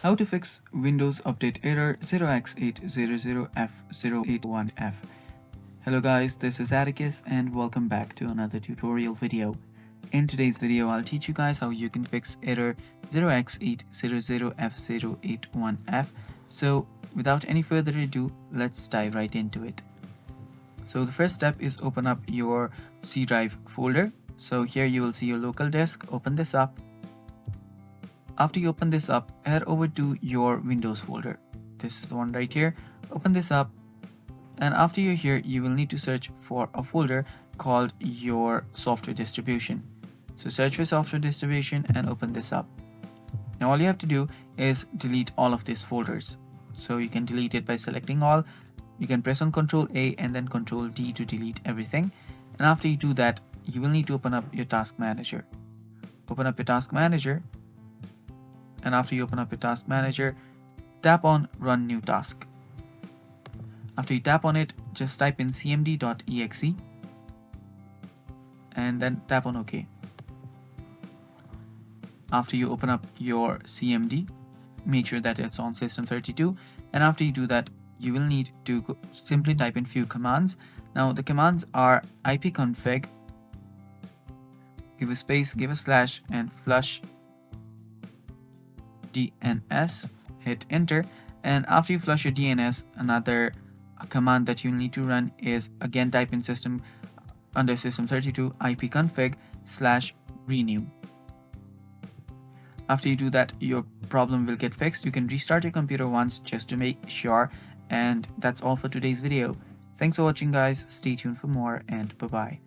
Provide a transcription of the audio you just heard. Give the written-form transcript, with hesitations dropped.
How to fix Windows Update error 0x800f081f. Hello guys, this is Atticus and welcome back to another tutorial video. In today's video, I'll teach you guys how you can fix error 0x800f081f. So without any further ado, let's dive right into it. So the first step is open up your C drive folder. So here you will see your local disk. Open this up. After you open this up, head over to your Windows folder. This is the one right here. Open this up, and after you're here, you will need to search for a folder called your software distribution. So search for software distribution and open this up. Now all you have to do is delete all of these folders. So you can delete it by selecting all. You can press on Ctrl A and then Ctrl D to delete everything. And after you do that, you will need to open up your task manager. Open up your task manager. And after you open up your task manager, tap on run new task. After you tap on it, just type in cmd.exe and then tap on OK. After you open up your CMD, make sure that it's on system32, and after you do that, you will need to simply type in few commands. Now the commands are ipconfig, give a space, give a slash, and flush DNS, hit enter. And after you flush your DNS, another command that you need to run is again type in system under system32 ipconfig /renew. After you do that, your problem will get fixed. You can restart your computer once just to make sure. And that's all for today's video. Thanks for watching guys, stay tuned for more, and bye bye.